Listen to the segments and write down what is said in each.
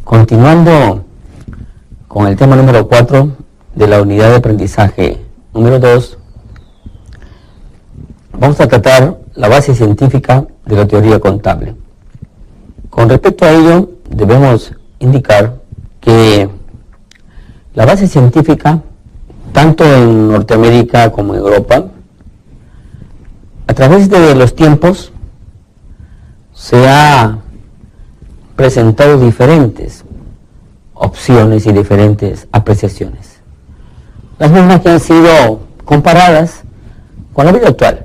Continuando con el tema número 4 de la unidad de aprendizaje número 2, vamos a tratar la base científica de la teoría contable. Con respecto a ello, debemos indicar que la base científica, tanto en Norteamérica como en Europa, a través de los tiempos, se ha presentado diferentes opciones y diferentes apreciaciones. Las mismas que han sido comparadas con la vida actual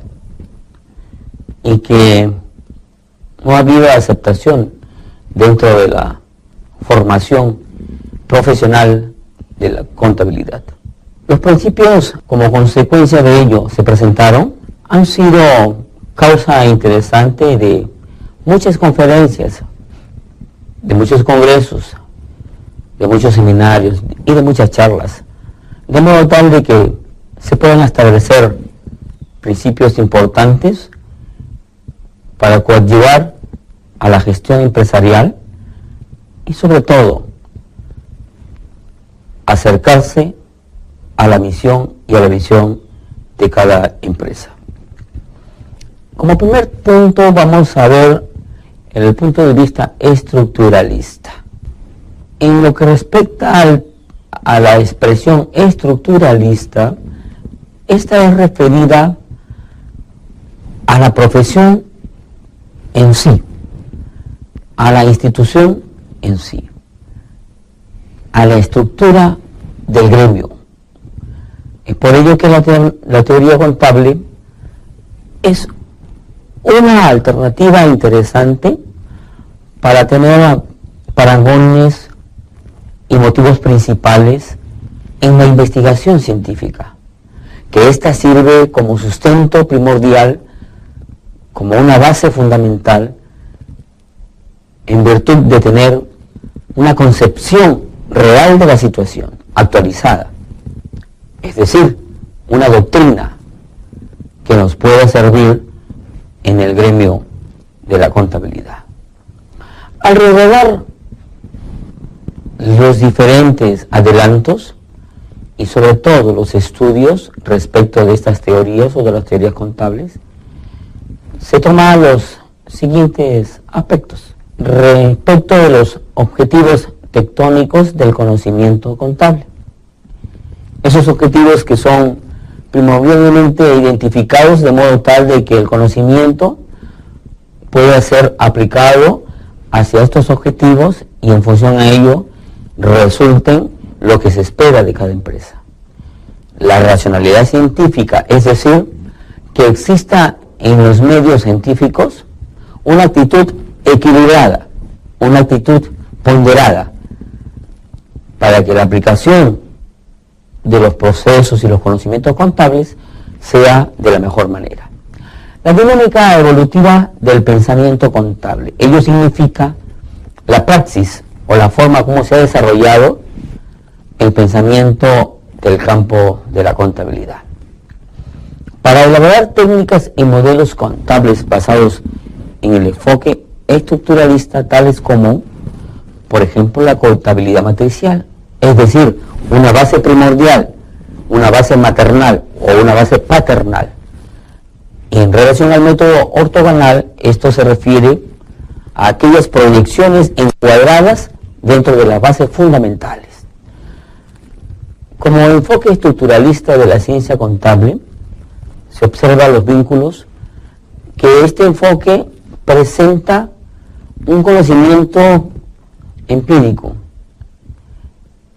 y que no ha habido aceptación dentro de la formación profesional de la contabilidad. Los principios, como consecuencia de ello, se presentaron, han sido causa interesante de muchas conferencias, de muchos congresos, de muchos seminarios y de muchas charlas, de modo tal de que se puedan establecer principios importantes para coadyuvar a la gestión empresarial y sobre todo acercarse a la misión y a la visión de cada empresa. Como primer punto vamos a ver el punto de vista estructuralista. En lo que respecta a la expresión estructuralista, esta es referida a la profesión en sí, a la institución en sí, a la estructura del gremio. Es por ello que la teoría contable es una alternativa interesante para tener parangones y motivos principales en la investigación científica, que ésta sirve como sustento primordial, como una base fundamental, en virtud de tener una concepción real de la situación, actualizada, es decir, una doctrina que nos pueda servir en el gremio de la contabilidad. Al revelar los diferentes adelantos y sobre todo los estudios respecto de estas teorías o de las teorías contables, se toman los siguientes aspectos respecto de los objetivos tectónicos del conocimiento contable. Esos objetivos que son primordialmente identificados de modo tal de que el conocimiento pueda ser aplicado hacia estos objetivos y en función a ello resulten lo que se espera de cada empresa. La racionalidad científica, es decir, que exista en los medios científicos una actitud equilibrada, una actitud ponderada, para que la aplicación de los procesos y los conocimientos contables sea de la mejor manera. La dinámica evolutiva del pensamiento contable, ello significa la praxis o la forma como se ha desarrollado el pensamiento del campo de la contabilidad. Para elaborar técnicas y modelos contables basados en el enfoque estructuralista, tales como, por ejemplo, la contabilidad matricial, es decir, una base primordial, una base maternal o una base paternal. Y en relación al método ortogonal, esto se refiere a aquellas proyecciones encuadradas dentro de las bases fundamentales. Como enfoque estructuralista de la ciencia contable, se observan los vínculos que este enfoque presenta un conocimiento empírico,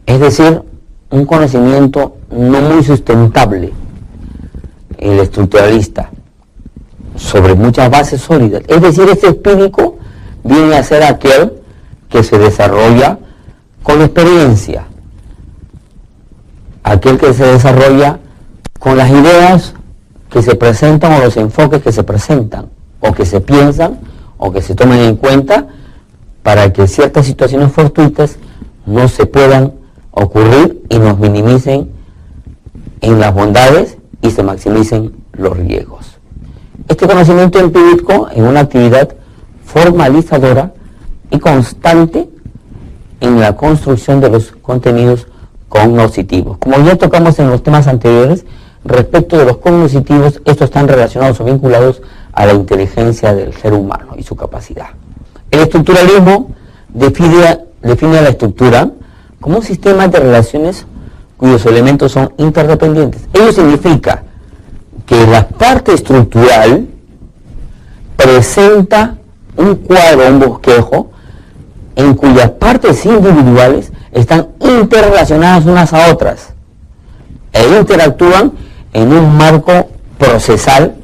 es decir, un conocimiento no muy sustentable, el estructuralista, sobre muchas bases sólidas. Es decir, este empírico viene a ser aquel que se desarrolla con experiencia, aquel que se desarrolla con las ideas que se presentan o los enfoques que se presentan o que se piensan o que se tomen en cuenta para que ciertas situaciones fortuitas no se puedan ocurrir y nos minimicen en las bondades y se maximicen los riesgos. Este conocimiento empírico en una actividad formalizadora y constante en en la construcción de los contenidos cognitivos. Como ya tocamos en los temas anteriores, respecto de los cognitivos, estos están relacionados o vinculados a la inteligencia del ser humano y su capacidad. El estructuralismo define la estructura como un sistema de relaciones cuyos elementos son interdependientes. Ello significa que la parte estructural presenta un cuadro, un bosquejo, en cuyas partes individuales están interrelacionadas unas a otras e interactúan en un marco procesal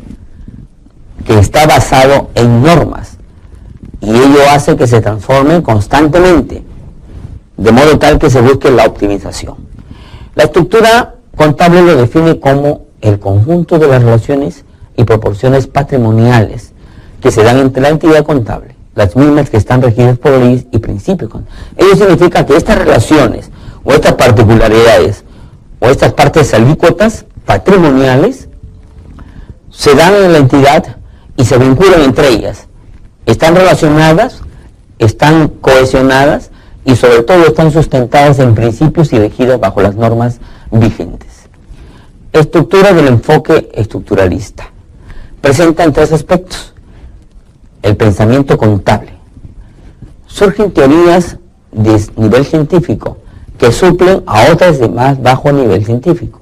que está basado en normas, y ello hace que se transformen constantemente, de modo tal que se busque la optimización. La estructura contable lo define como el conjunto de las relaciones y proporciones patrimoniales que se dan entre la entidad contable, las mismas que están regidas por leyes y principios. Ello significa que estas relaciones o estas particularidades o estas partes alícuotas patrimoniales se dan en la entidad y se vinculan entre ellas. Están relacionadas, están cohesionadas y sobre todo están sustentadas en principios y regidas bajo las normas vigentes. Estructura del enfoque estructuralista. Presenta en tres aspectos. El pensamiento contable. Surgen teorías de nivel científico que suplen a otras de más bajo nivel científico.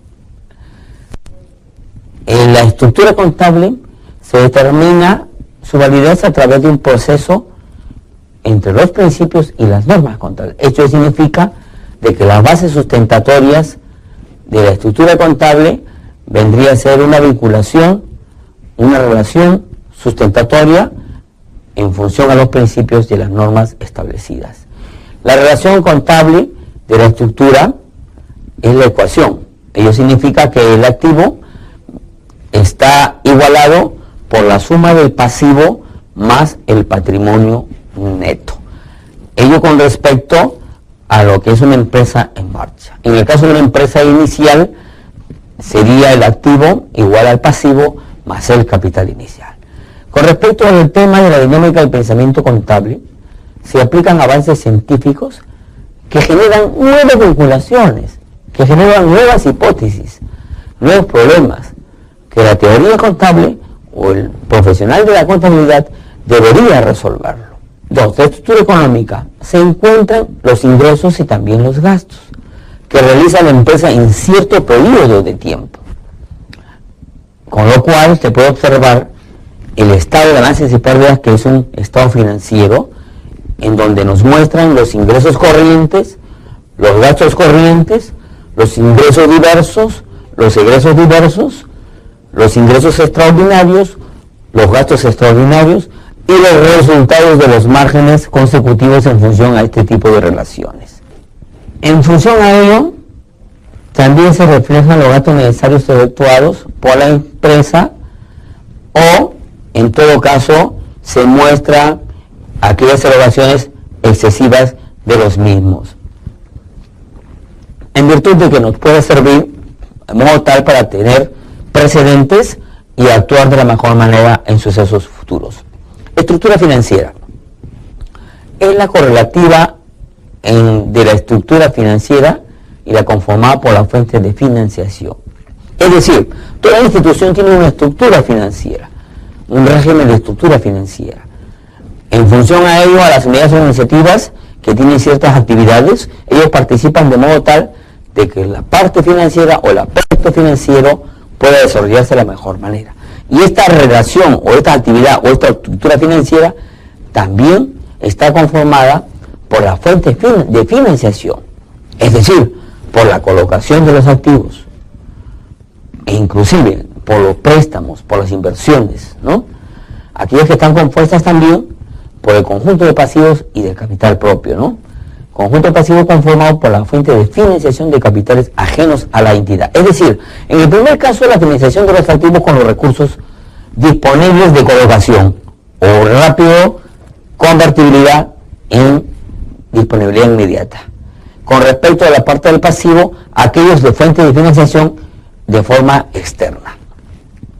En la estructura contable se determina su validez a través de un proceso entre los principios y las normas contables. Esto significa de que las bases sustentatorias de la estructura contable vendría a ser una vinculación, una relación sustentatoria en función a los principios y las normas establecidas. La relación contable de la estructura es la ecuación. Ello significa que el activo está igualado por la suma del pasivo más el patrimonio neto. Ello con respecto a lo que es una empresa en marcha. En el caso de una empresa inicial, sería el activo igual al pasivo más el capital inicial. Con respecto al tema de la dinámica del pensamiento contable, se aplican avances científicos que generan nuevas vinculaciones, que generan nuevas hipótesis, nuevos problemas, que la teoría contable o el profesional de la contabilidad debería resolverlo. Dos, la estructura económica. Se encuentran los ingresos y también los gastos que realiza la empresa en cierto periodo de tiempo. Con lo cual se puede observar el estado de ganancias y pérdidas, que es un estado financiero, en donde nos muestran los ingresos corrientes, los gastos corrientes, los ingresos diversos, los egresos diversos, los ingresos extraordinarios, los gastos extraordinarios y los resultados de los márgenes consecutivos en función a este tipo de relaciones. En función a ello, también se reflejan los gastos necesarios efectuados por la empresa, o en todo caso se muestra aquellas erogaciones excesivas de los mismos, en virtud de que nos puede servir de modo tal para tener precedentes y actuar de la mejor manera en sucesos futuros. Estructura financiera es la correlativa de la estructura financiera y la conformada por las fuentes de financiación. Es decir, toda institución tiene una estructura financiera, un régimen de estructura financiera. En función a ello, a las unidades organizativas que tienen ciertas actividades, ellos participan de modo tal de que la parte financiera o el aspecto financiero pueda desarrollarse de la mejor manera. Y esta relación o esta actividad o esta estructura financiera también está conformada por las fuentes de financiación, es decir, por la colocación de los activos e inclusive por los préstamos, por las inversiones, ¿no? Aquellas que están compuestas también por el conjunto de pasivos y del capital propio, ¿no? Conjunto de pasivos conformado por la fuente de financiación de capitales ajenos a la entidad. Es decir, en el primer caso, la financiación de los activos con los recursos disponibles de colocación o rápido convertibilidad en disponibilidad inmediata. Con respecto a la parte del pasivo, aquellos de fuente de financiación de forma externa,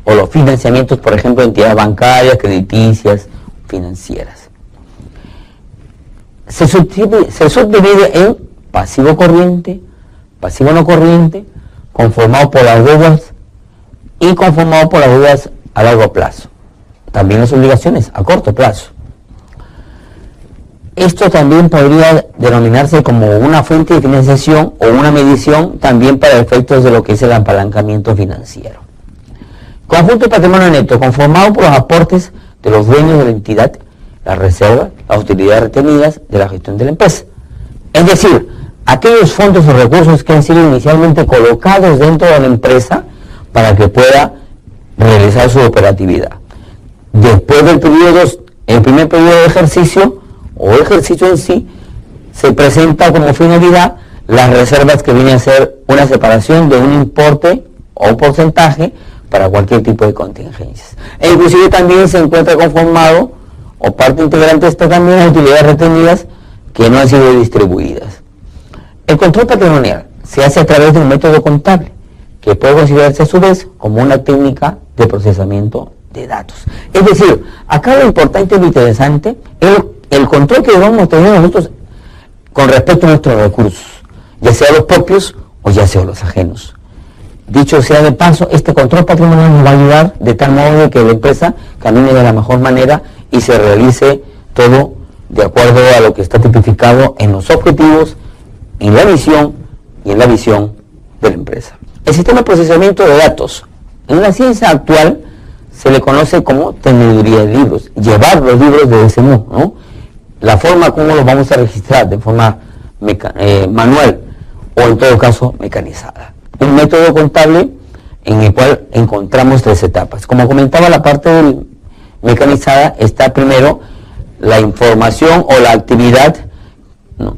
o los financiamientos, por ejemplo, de entidades bancarias, crediticias, financieras. se subdivide en pasivo corriente, pasivo no corriente, conformado por las deudas y conformado por las deudas a largo plazo. También las obligaciones a corto plazo. Esto también podría denominarse como una fuente de financiación o una medición también para efectos de lo que es el apalancamiento financiero. Conjunto de patrimonio neto conformado por los aportes de los dueños de la entidad, las reservas, las utilidades retenidas de la gestión de la empresa. Es decir, aquellos fondos o recursos que han sido inicialmente colocados dentro de la empresa para que pueda realizar su operatividad. Después del periodo, el primer periodo de ejercicio o ejercicio en sí, se presenta como finalidad las reservas, que viene a ser una separación de un importe o un porcentaje para cualquier tipo de contingencias. E inclusive también se encuentra conformado, o parte integrante está también las utilidades retenidas que no han sido distribuidas. El control patrimonial se hace a través de un método contable, que puede considerarse a su vez como una técnica de procesamiento de datos. Es decir, acá lo importante y lo interesante es el control que debemos tener nosotros con respecto a nuestros recursos, ya sea los propios o ya sea los ajenos. Dicho sea de paso, este control patrimonial nos va a ayudar de tal modo de que la empresa camine de la mejor manera y se realice todo de acuerdo a lo que está tipificado en los objetivos, en la misión y en la visión de la empresa. El sistema de procesamiento de datos en la ciencia actual se le conoce como teneduría de libros, llevar los libros de ese modo, ¿no? La forma como los vamos a registrar, de forma manual o en todo caso mecanizada. Un método contable en el cual encontramos tres etapas. Como comentaba, la parte mecanizada está primero la información o la actividad, ¿no?,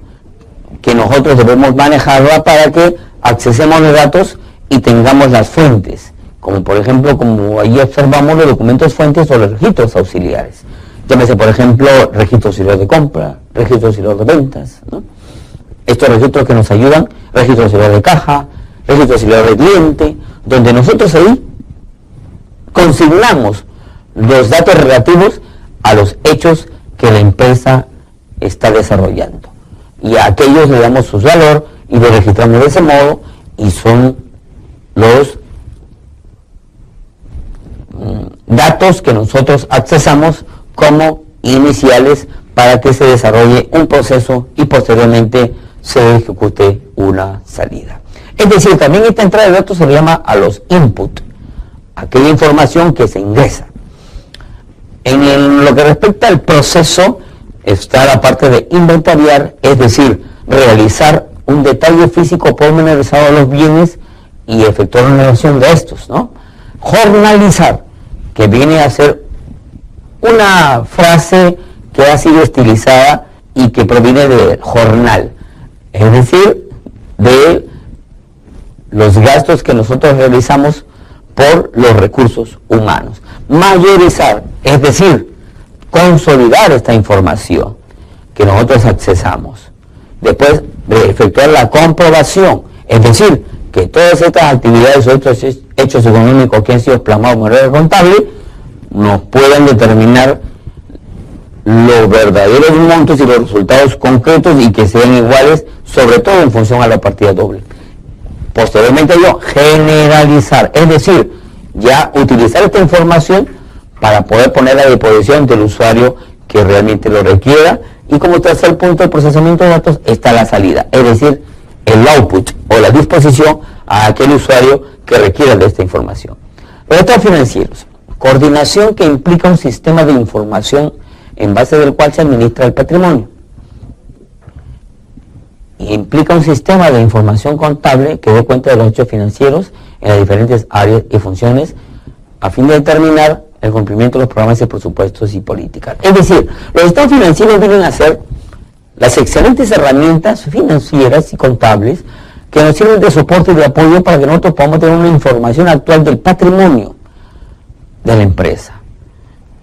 que nosotros debemos manejarla para que accesemos los datos y tengamos las fuentes, como por ejemplo, como ahí observamos, los documentos fuentes o los registros auxiliares. Llámese, por ejemplo, registro auxiliar de compra, registro auxiliar de ventas, ¿no? Estos registros que nos ayudan, registro auxiliar de caja, registro auxiliar de cliente, donde nosotros ahí consignamos los datos relativos a los hechos que la empresa está desarrollando. Y a aquellos le damos su valor y lo registramos de ese modo, y son los datos que nosotros accesamos como iniciales para que se desarrolle un proceso y posteriormente se ejecute una salida. Es decir, también esta entrada de datos se le llama a los input, aquella información que se ingresa. En lo que respecta al proceso, está la parte de inventariar, es decir, realizar un detalle físico pormenorizado de los bienes y efectuar una evaluación de estos, ¿no? Jornalizar, que viene a ser una frase que ha sido estilizada y que proviene de jornal, es decir, de los gastos que nosotros realizamos por los recursos humanos. Mayorizar, es decir, consolidar esta información que nosotros accesamos. Después de efectuar la comprobación, es decir, que todas estas actividades o estos hechos económicos que han sido plasmados en regla contable nos puedan determinar los verdaderos montos y los resultados concretos y que sean iguales, sobre todo en función a la partida doble. Posteriormente generalizar, es decir, ya utilizar esta información para poder poner a disposición del usuario que realmente lo requiera, y como tercer punto del procesamiento de datos está la salida, es decir, el output o la disposición a aquel usuario que requiera de esta información. Los estados financieros, coordinación que implica un sistema de información en base del cual se administra el patrimonio. Y implica un sistema de información contable que dé cuenta de los hechos financieros en las diferentes áreas y funciones a fin de determinar el cumplimiento de los programas de presupuestos y políticas. Es decir, los estados financieros vienen a ser las excelentes herramientas financieras y contables que nos sirven de soporte y de apoyo para que nosotros podamos tener una información actual del patrimonio de la empresa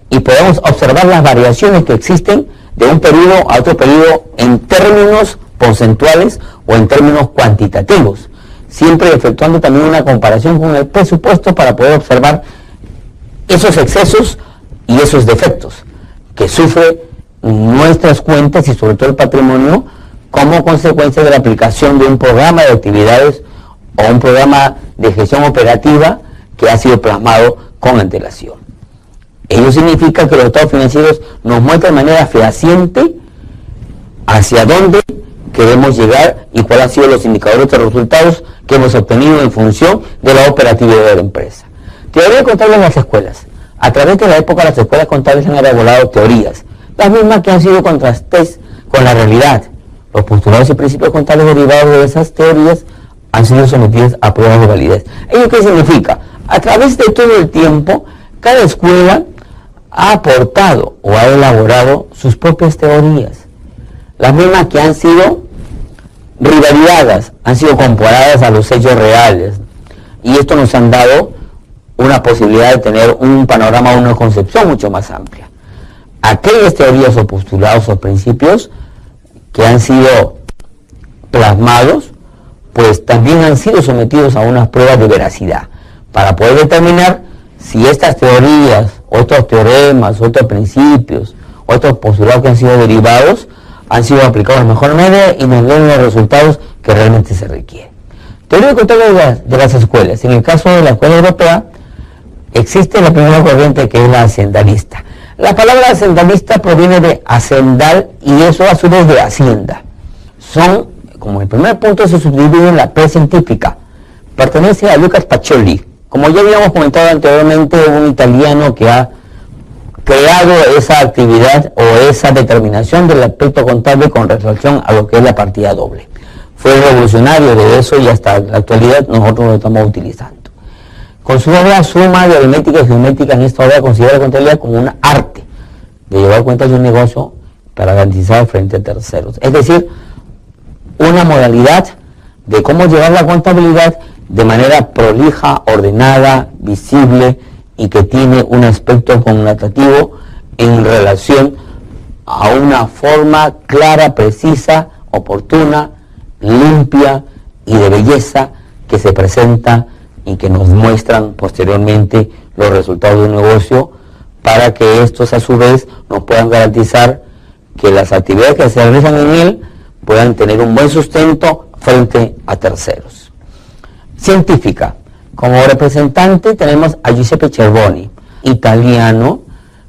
y podemos observar las variaciones que existen de un periodo a otro periodo en términos porcentuales o en términos cuantitativos, siempre efectuando también una comparación con el presupuesto para poder observar esos excesos y esos defectos que sufre nuestras cuentas y sobre todo el patrimonio como consecuencia de la aplicación de un programa de actividades o un programa de gestión operativa que ha sido plasmado con antelación. Ello significa que los estados financieros nos muestran de manera fehaciente hacia dónde queremos llegar y cuáles han sido los indicadores de resultados que hemos obtenido en función de la operatividad de la empresa. Teoría contable en las escuelas. A través de la época las escuelas contables han elaborado teorías, las mismas que han sido contrastes con la realidad. Los postulados y principios contables derivados de esas teorías han sido sometidos a pruebas de validez. ¿Ello qué significa? A través de todo el tiempo, cada escuela ha aportado o ha elaborado sus propias teorías, las mismas que han sido rivalizadas, han sido comparadas a los hechos reales, y esto nos han dado una posibilidad de tener un panorama, una concepción mucho más amplia. Aquellas teorías o postulados o principios que han sido plasmados, pues también han sido sometidos a unas pruebas de veracidad, para poder determinar si estas teorías, otros teoremas, otros principios, otros postulados que han sido derivados, han sido aplicados de mejor manera y nos dan los resultados que realmente se requieren. Teoría contable de las escuelas. En el caso de la escuela europea, existe la primera corriente, que es la hacendalista. La palabra hacendalista proviene de hacendal y eso a su vez de hacienda. Son, como el primer punto, se subdivide en la pre-científica. Pertenece a Lucas Pacioli. Como ya habíamos comentado anteriormente, un italiano que ha creado esa actividad o esa determinación del aspecto contable con relación a lo que es la partida doble. Fue revolucionario de eso y hasta la actualidad nosotros lo estamos utilizando. Con su obra Suma de aritmética y geométrica, en esta obra considera la contabilidad como un arte de llevar cuentas de un negocio para garantizar frente a terceros. Es decir, una modalidad de cómo llevar la contabilidad de manera prolija, ordenada, visible y que tiene un aspecto connotativo en relación a una forma clara, precisa, oportuna, limpia y de belleza que se presenta y que nos muestran posteriormente los resultados de un negocio, para que estos a su vez nos puedan garantizar que las actividades que se realizan en él puedan tener un buen sustento frente a terceros. Científica. Como representante tenemos a Giuseppe Cervoni, italiano,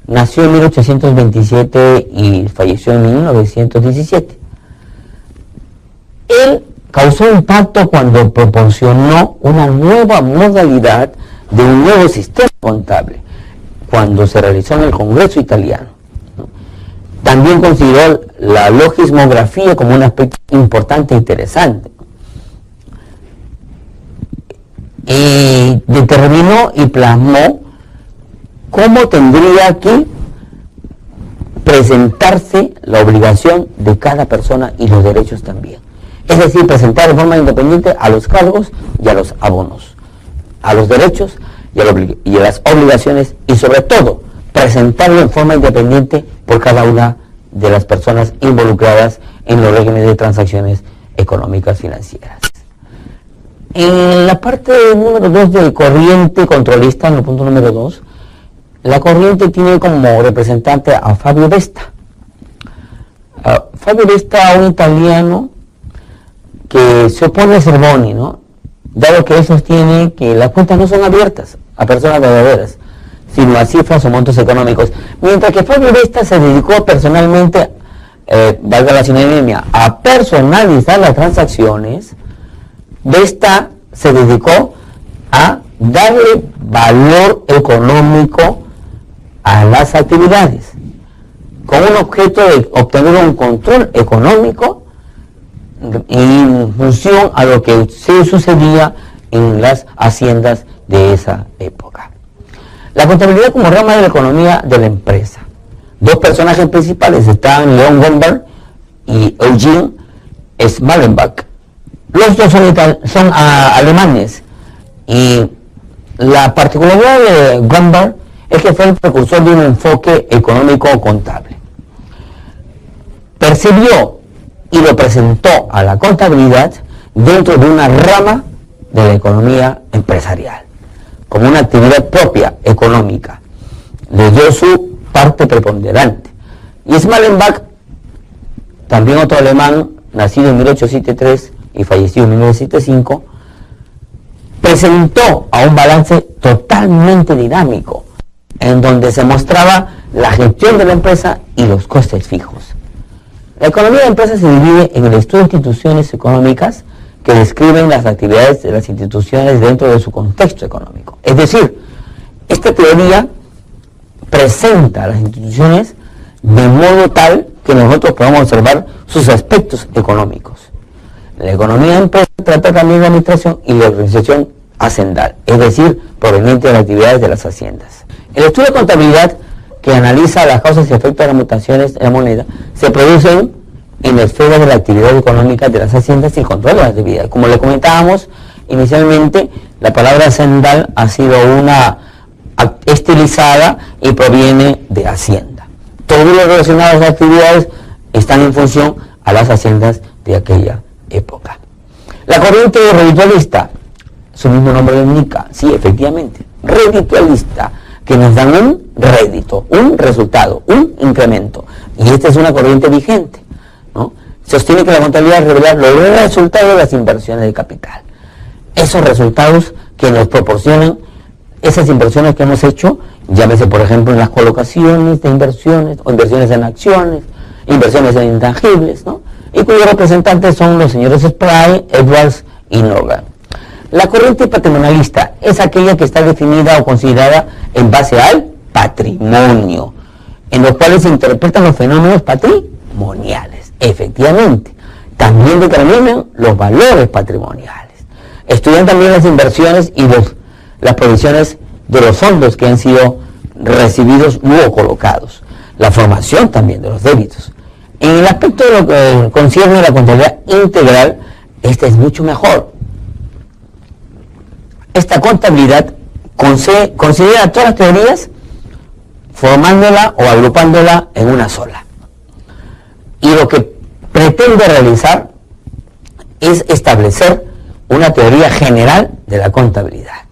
nació en 1827 y falleció en 1917. Él causó impacto cuando proporcionó una nueva modalidad de un nuevo sistema contable, cuando se realizó en el Congreso italiano. También consideró la logismografía como un aspecto importante e interesante. Y determinó y plasmó cómo tendría que presentarse la obligación de cada persona y los derechos también. Es decir, presentar de forma independiente a los cargos y a los abonos, a los derechos y a las obligaciones, y sobre todo presentarlo en forma independiente por cada una de las personas involucradas en los regímenes de transacciones económicas financieras. En la parte número 2 del corriente controlista, en el punto número 2, la corriente tiene como representante a Fabio Vesta. Fabio Vesta, un italiano que se opone a Cervoni, ¿no? Dado que él sostiene que las cuentas no son abiertas a personas verdaderas, sino a cifras o montos económicos. Mientras que Fabio Vesta se dedicó personalmente, valga la sinonimia, a personalizar las transacciones, Vesta se dedicó a darle valor económico a las actividades, con un objeto de obtener un control económico en función a lo que se sucedía en las haciendas de esa época. La contabilidad como rama de la economía de la empresa. Dos personajes principales están Leon Gomberg y Eugene Schmallenbach. Los dos son alemanes, y la particularidad de Gomberg es que fue el precursor de un enfoque económico contable. Percibió y lo presentó a la contabilidad dentro de una rama de la economía empresarial, como una actividad propia económica. Le dio su parte preponderante. Y Schmallenbach, también otro alemán, nacido en 1873 y fallecido en 1975, presentó a un balance totalmente dinámico, en donde se mostraba la gestión de la empresa y los costes fijos. La economía de empresas se divide en el estudio de instituciones económicas que describen las actividades de las instituciones dentro de su contexto económico. Es decir, esta teoría presenta a las instituciones de modo tal que nosotros podamos observar sus aspectos económicos. La economía de empresas trata también de la administración y la organización hacendal, es decir, proveniente de las actividades de las haciendas. El estudio de contabilidad, que analiza las causas y efectos de las mutaciones en la moneda, se producen en la esfera de la actividad económica de las haciendas y el control de las actividades. Como le comentábamos inicialmente, la palabra hacendal ha sido una estilizada y proviene de hacienda. Todo lo relacionado a las actividades están en función a las haciendas de aquella época. La corriente reditualista, su mismo nombre lo indica, sí, efectivamente, reditualista, que nos dan un rédito, un resultado, un incremento. Y esta es una corriente vigente, ¿no? Sostiene que la contabilidad revela los resultados de las inversiones de capital. Esos resultados que nos proporcionan esas inversiones que hemos hecho, llámese por ejemplo en las colocaciones de inversiones, o inversiones en acciones, inversiones en intangibles, ¿no? Y cuyos representantes son los señores Spry, Edwards y Norgard. La corriente patrimonialista es aquella que está definida o considerada en base al patrimonio, en los cuales se interpretan los fenómenos patrimoniales. Efectivamente, también determinan los valores patrimoniales. Estudian también las inversiones y las provisiones de los fondos que han sido recibidos o colocados. La formación también de los débitos. En el aspecto de lo que concierne a la contabilidad integral, esta es mucho mejor. Esta contabilidad considera todas las teorías formándola o agrupándola en una sola. Y lo que pretende realizar es establecer una teoría general de la contabilidad,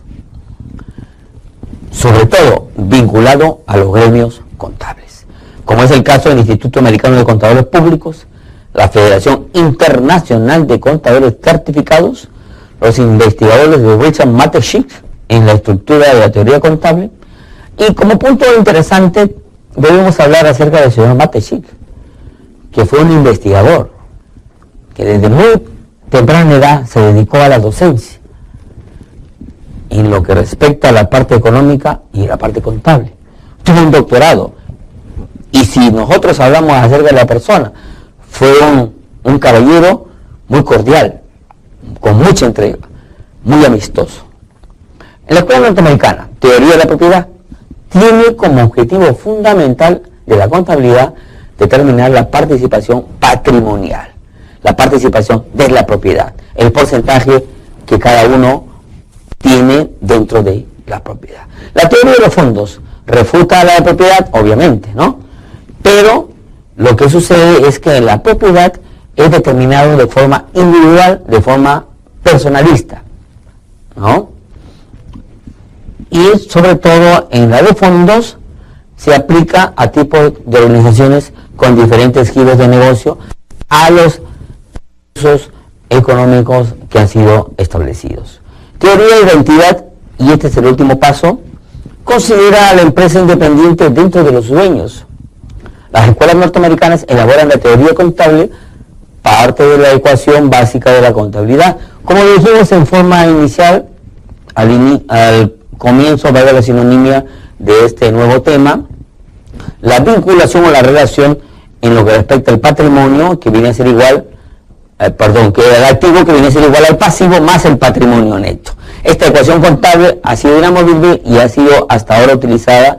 sobre todo vinculado a los gremios contables, como es el caso del Instituto Americano de Contadores Públicos, la Federación Internacional de Contadores Certificados, los investigadores de Richard Mateschitz en la estructura de la teoría contable. Y como punto interesante debemos hablar acerca del señor Mateschitz, que fue un investigador que desde muy temprana edad se dedicó a la docencia en lo que respecta a la parte económica y la parte contable. Tuvo un doctorado, y si nosotros hablamos acerca de la persona, fue un caballero muy cordial, con mucha entrega, muy amistoso. En la escuela norteamericana, Teoría de la Propiedad, tiene como objetivo fundamental de la contabilidad determinar la participación patrimonial, la participación de la propiedad, el porcentaje que cada uno tiene dentro de la propiedad. La teoría de los fondos refuta la propiedad, obviamente, ¿no? Pero lo que sucede es que la propiedad es determinado de forma individual, de forma personalista, ¿no? Y sobre todo en la de fondos se aplica a tipos de organizaciones con diferentes giros de negocio a los usos económicos que han sido establecidos. Teoría de identidad, y este es el último paso, considera a la empresa independiente dentro de los dueños. Las escuelas norteamericanas elaboran la teoría contable, parte de la ecuación básica de la contabilidad. Como lo dijimos en forma inicial, al comienzo, valga la sinonimia de este nuevo tema, la vinculación o la relación en lo que respecta al patrimonio, que viene a ser igual, que el activo que viene a ser igual al pasivo más el patrimonio neto. Esta ecuación contable ha sido inamovible y ha sido hasta ahora utilizada,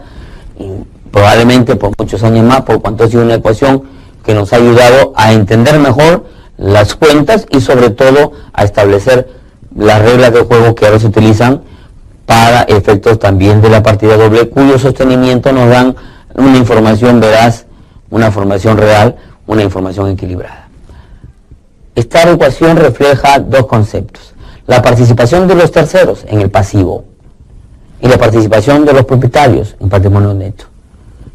probablemente por muchos años más, por cuanto ha sido una ecuación que nos ha ayudado a entender mejor las cuentas y sobre todo a establecer las reglas de juego que ahora se utilizan para efectos también de la partida doble, cuyo sostenimiento nos dan una información veraz, una información real, una información equilibrada. Esta ecuación refleja dos conceptos: la participación de los terceros en el pasivo y la participación de los propietarios en patrimonio neto.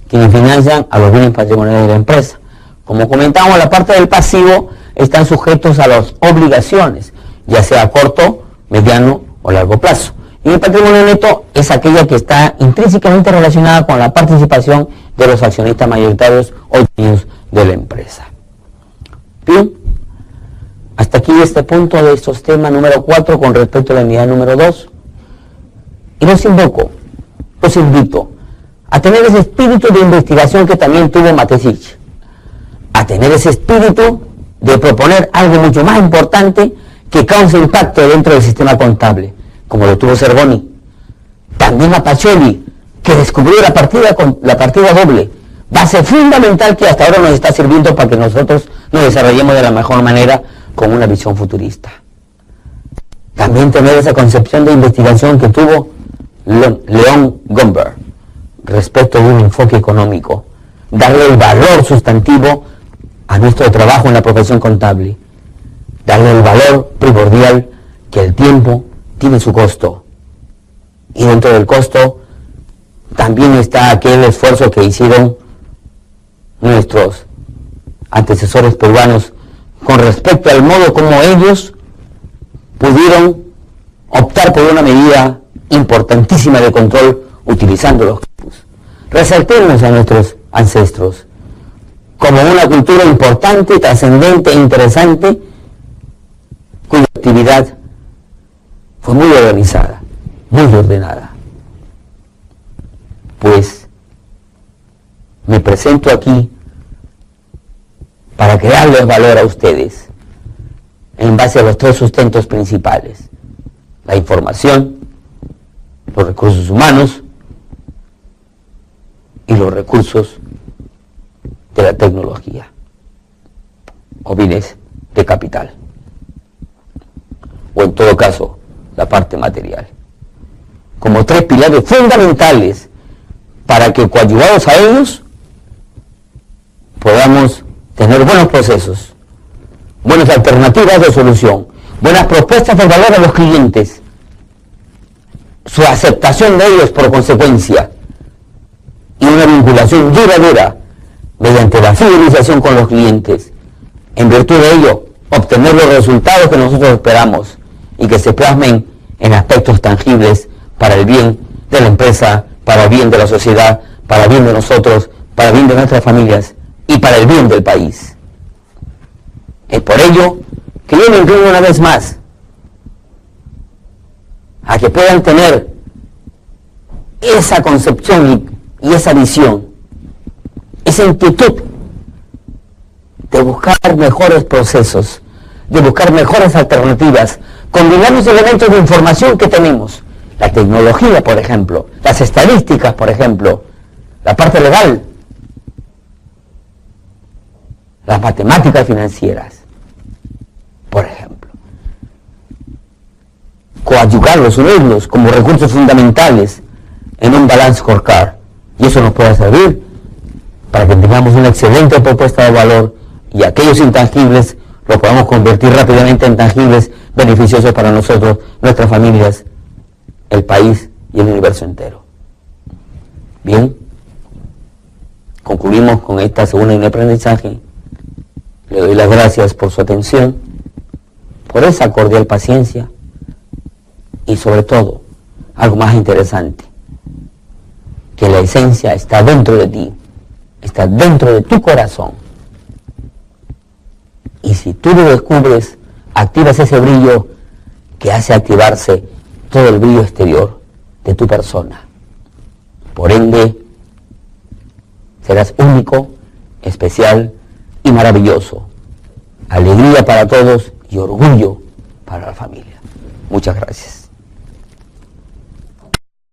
quienes financian a los bienes patrimoniales de la empresa. Como comentamos, la parte del pasivo están sujetos a las obligaciones, ya sea a corto, mediano o largo plazo. Y el patrimonio neto es aquella que está intrínsecamente relacionada con la participación de los accionistas mayoritarios o dueños de la empresa. Bien, hasta aquí este punto de estos temas número 4 con respecto a la unidad número 2. Y los invito a tener ese espíritu de investigación que también tuvo Mateschitz, a tener ese espíritu de proponer algo mucho más importante que cause impacto dentro del sistema contable, como lo tuvo Cervoni. También a Pacioli, que descubrió la partida doble, base fundamental que hasta ahora nos está sirviendo para que nosotros nos desarrollemos de la mejor manera con una visión futurista. También tener esa concepción de investigación que tuvo León Gomberg respecto de un enfoque económico, darle el valor sustantivo a nuestro trabajo en la profesión contable, darle el valor primordial que el tiempo tiene su costo, y dentro del costo también está aquel esfuerzo que hicieron nuestros antecesores peruanos con respecto al modo como ellos pudieron optar por una medida importantísima de control utilizando los campos. Resaltemos a nuestros ancestros como una cultura importante, trascendente e interesante, cuya actividad fue muy organizada, muy ordenada. Pues me presento aquí para crearles valor a ustedes en base a los 3 sustentos principales: la información, los recursos humanos y los recursos de la tecnología o bienes de capital, o en todo caso la parte material, como 3 pilares fundamentales para que, coadyuvados a ellos, podamos tener buenos procesos, buenas alternativas de solución, buenas propuestas de valor a los clientes, su aceptación de ellos por consecuencia, y una vinculación duradera mediante la fidelización con los clientes. En virtud de ello, obtener los resultados que nosotros esperamos y que se plasmen en aspectos tangibles para el bien de la empresa, para el bien de la sociedad, para el bien de nosotros, para el bien de nuestras familias y para el bien del país. Es por ello que yo me inclino una vez más a que puedan tener esa concepción y esa visión, esa inquietud de buscar mejores procesos, de buscar mejores alternativas, combinar los elementos de información que tenemos, la tecnología, por ejemplo, las estadísticas, por ejemplo, la parte legal, las matemáticas financieras, por ejemplo, coadyuvarlos, unirlos como recursos fundamentales en un balance scorecard, y eso nos puede servir para que tengamos una excelente propuesta de valor y aquellos intangibles lo podamos convertir rápidamente en tangibles beneficiosos para nosotros, nuestras familias, el país y el universo entero. Bien, concluimos con esta segunda unidad de aprendizaje. Le doy las gracias por su atención, por esa cordial paciencia y sobre todo, algo más interesante, que la esencia está dentro de ti, está dentro de tu corazón. Y si tú lo descubres, activas ese brillo que hace activarse todo el brillo exterior de tu persona. Por ende, serás único, especial y maravilloso. Alegría para todos y orgullo para la familia. Muchas gracias.